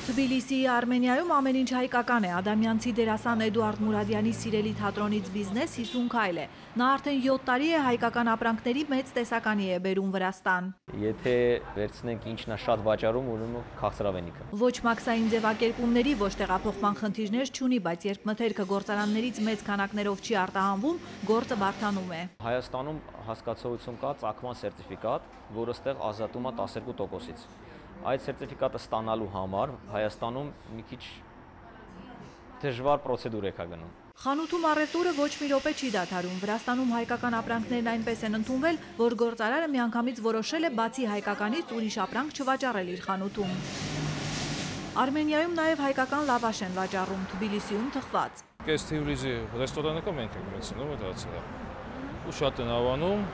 Թբիլիսիի Արմենիայում ամեն ինչ հայկական է։ Ադամյանցի դերասան Էդուարդ Մուրադյանի սիրելի թատրոնից բիզնես 50 քայլ է։ Նա արդեն 7 տարի է հայկական ապրանքների մեծ տեսականի է բերում Վրաստան։ Եթե վերցնենք ինչն է շատ վաճառում, ուրեմն քաղցրավենիքը։ Ոչ մաքսային ձևակերպումների, ոչ տեղափոխման խնդիրներ չունի, բայց երբ մթերքը գործարաններից մեծ քանակներով չի արտահանվում, գործը բարդանում է։ Հայաստանում հասկացողություն կա ծագման սերտիֆիկատ, որը ստեղ ազատում է 12%-ից։ Այդ սերտիֆիկատը ստանալու համար Հայաստանում մի քիչ դժվար պրոցեդուր է գնում։ Խանութում առևտուրը ոչ մի րոպե չի դադարում։ Վրաստանում հայկական ապրանքներն այնպես են ընդունվել, որ գործարարը միանգամից որոշել է բացի հայկականից ուրիշ ապրանք չվաճառել իր խանութում։ Արմենիայում նաև հայկական լավաշ են վաճառում, Թբիլիսիում թխված։ Կեստիվլիզի ռեստորանը կա մենք ենք ունեցնում այդ հացը։ Ու շատ են հավանում,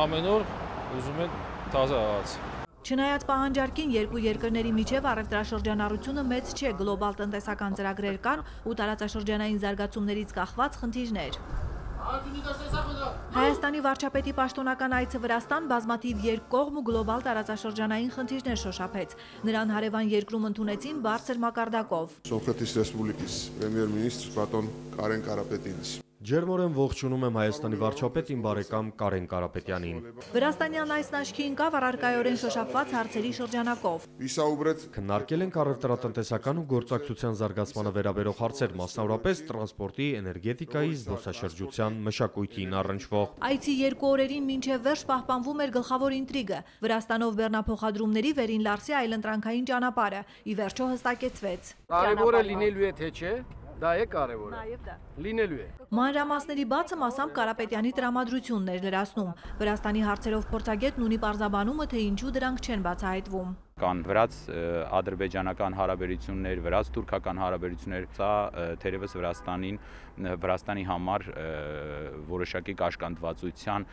ամեն օր ուզում են թազա հաց։ Չնայած պահանջարկին երկու երկրների միջև առևտրաշրջանառությունը մեծ չէ, գլոբալ տնտեսական ծրագրեր կան ու տարածաշրջանային զարգացումներից կախված խնդիրներ։ Հայաստանի վարչապետի պաշտոնական այցը Վրաստան բազմաթիվ երկկողմ ու գլոբալ տարածաշրջանային խնդիրներ շոշափեց։ Նրան հարևան երկրում ընդունեցին բարձր մակարդակով։ Սոկրատիս Ռեսպուբլիկის պրեմիեր-մինիստրը պարոն Կարեն Կարապետյանից։ Ջերմորեն ողջունում եմ Հայաստանի վարչապետին բարեկամ Կարեն Կարապետյանին։ Վրաստանյան այցն աչքի ընկավ առարկայորեն շոշափված հարցերի շրջանակով։ Քննարկել ենք առևտրատնտեսական ու գործակցության զարգացմանը վերաբերող հարցեր, մասնավորապես տրանսպորտի, էներգետիկայի, զբոսաշրջության, մշակույթին առնչվող։ Այցի երկու օրերին մինչև վերջ պահպանվում էր գլխավոր ինտրիգը՝ Վրաստանով բեռնափոխադրումների վերին Լարսի այլընտրանքային ճանապարհը։ Ի վերջո հստակեցվեց։ Կարևորը լինելու է թե չէ։ Դա է կարևորը։ Լինելու է։ Մանրամասների բացը մասամբ Կարապետյանի տրամադրությունն էր լրացնում։ Վրաստանի հարցերով փորձագետն ունի պարզաբանումը, թե ինչու դրանք չեն բացահայտվում։ Կան վրաց-ադրբեջանական հարաբերություններ, վրաց-թուրքական հարաբերություններ, սա թերևս Վրաստանի համար որոշակի կաշկանդվածության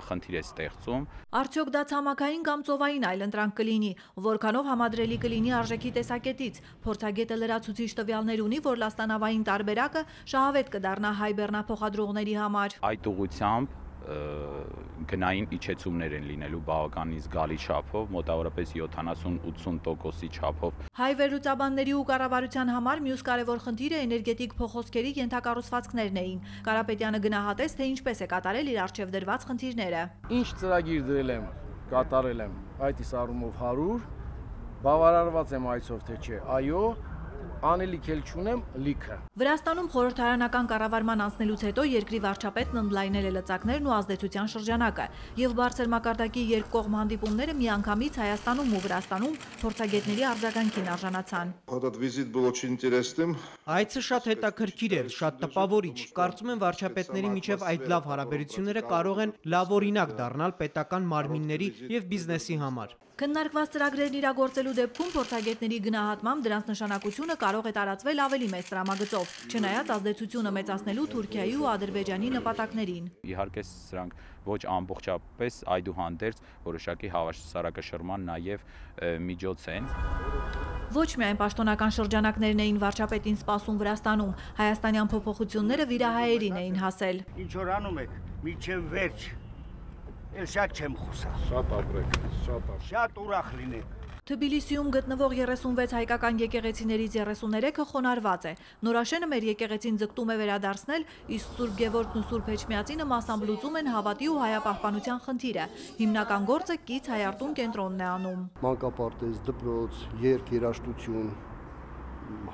խնդիր է ստեղծում։ Արդյոք դա ցամաքային կամ ծովային այլընտրանք կլինի, որքանով համադրելի կլինի արժեքի տեսակետից։ Փորձագետը լրացուցիչ տվյալներ ունի, որ լաստանավային տարբերակը շահավետ կդառնա հայ բեռնափոխադրողների համար։ Այդ ուղղությամբ գնային իջեցումներ են լինելու բավականին զգալի չափով, մոտավորապես 70-80%-ի չափով։ Հայ վերլուծաբանների ու կառավարության համար մյուս կարևոր խնդիրը էներգետիկ փոխոսքերի ենթակառուցվածքներն էին։ Կարապետյանը գնահատեց, թե ինչպես է կատարել իր առջև դրված խնդիրները։ Ինչ ծրագիր դրել եմ, կատարել եմ, այդ իսկ առումով 100, բավարարված եմ այցով թե չէ, այո, անելիք էլ չունեմ, լիքը։ Վրաստանում խորհրդարանական կառավարման անցնելուց հետո երկրի վարչապետն ընդլայնել է լծակներն ու ազդեցության շրջանակը, եւ բարձր մակարդակի երկկողմ հանդիպումները միանգամից Հայաստանում ու Վրաստանում փորձագետների արձագանքին արժանացան։ Այցը շատ հետաքրքիր էր, շատ տպավորիչ։ Կարծում եմ վարչապետների միջև այդ լավ հարաբերությունները կարող են լավ օրինակ դառնալ պետական մարմինների եւ բիզնեսի համար։ Քննարկված ծրագրերն իրագործելու դեպքում փորձագետների գնահատմամբ դրանց նշանակությունը կարող է տարածվել ավելի մեծ տրամագծով, չնայած ազդեցությունը մեծացնելու Թուրքիայի ու Ադրբեջանի նպատակներին։ Իհարկե սրանք ոչ ամբողջապես այդուհանդերձ որոշակի հավասարակշռման նաև միջոց են։ Ոչ միայն պաշտոնական շրջանակներն էին վարչապետին սպասում Վրաստանում, հայաստանյան փոփոխությունները վիրահայերին էին հասել։ Ինչ որ անում եք, միջև վերջ, էլ շատ չեմ խոսա։ Շատ ապրեք, շատ ուրախ լինեք։ Թբիլիսիում գտնվող 36 հայկական եկեղեցիներից 33-ը խոնարհված է։ Նորաշենը մեր եկեղեցին ձգտում է վերադարձնել, իսկ Սուրբ Գևորգն ու Սուրբ Էջմիածինը մասամբ լուծում են հավատի ու հայապահպանության խնդիրը։ Հիմնական գործը կից հայարտուն կենտրոնն է անում։ Մանկապարտեզ, դպրոց, երգ, երաժշտություն,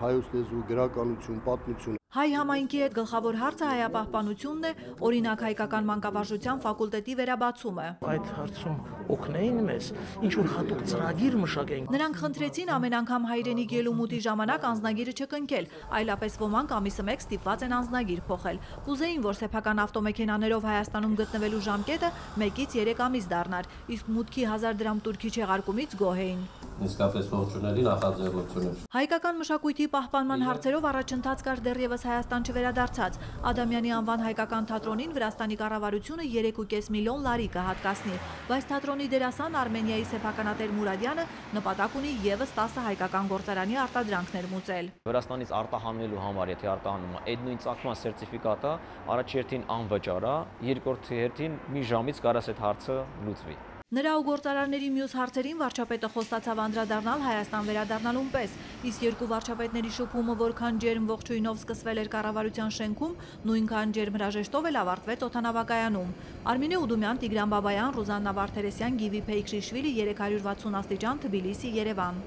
հայոց լեզու, գրականություն, պատմություն։ Հայ համայնքի հետ գլխավոր հարցը հայապահպանությունն է, օրինակ հայկական մանկավարժության ֆակուլտետի վերաբացումը։ Այդ հարցում օգնեին մեզ, ինչ որ հատուկ ծրագիր մշակեին։ Նրանք խնդրեցին ամեն անգամ հայրենիք ելումուտի ժամանակ անձնագիրը չկնքել, այլապես ոմանք ամիսը մեկ ստիպված են անձնագիր փոխել։ Կուզեին, որ սեփական ավտոմեքենաներով Հայաստանում գտնվելու ժամկետը 1-ից 3 ամիս դառնար, իսկ մուտքի 1000 դրամ տուրքի չեղարկումից գոհ էին։ Իսկապես ողջունելի նախաձեռնություն։ Հայկական մշակույթի պահպանման հարցերով առաջընթաց կար դեռևս Հայաստան չվերադարձած։ Ադամյանի անվան հայկական թատրոնին Վրաստանի կառավարությունը 3.5 միլիոն լարի կհատկացնի, բայց թատրոնի դերասան Արմենիայի սեփականատեր Մուրադյանը նպատակ ունի եւս 10 հայկական գործարանի արտադրանքներ մուծել։ Վրաստանից արտահանելու համար, եթե արտահանում է, այդ նույն ծագման սերտիֆիկատը առաջին հերթին անվճար է, երկրորդ հերթին մի ժամից կարաս այդ հարցը լուծվի։ Նրա ու գործարարների մյուս հարցերին վարչապետը խոստացավ անդրադառնալ Հայաստան վերադառնալուն պես, իսկ երկու վարչապետների շփումը որքան ջերմ ողջույնով սկսվել էր կառավարության շենքում, նույնքան ջերմ հրաժեշտով էլ ավարտվեց օդանավակայանում։ Արմինե Ուդումյան, Տիգրան Բաբայան, Ռուզաննա Վարդերեսյան, Գիվի Փեյքրիշվիլի 360 աստիճան Թբիլիսի, Երևան։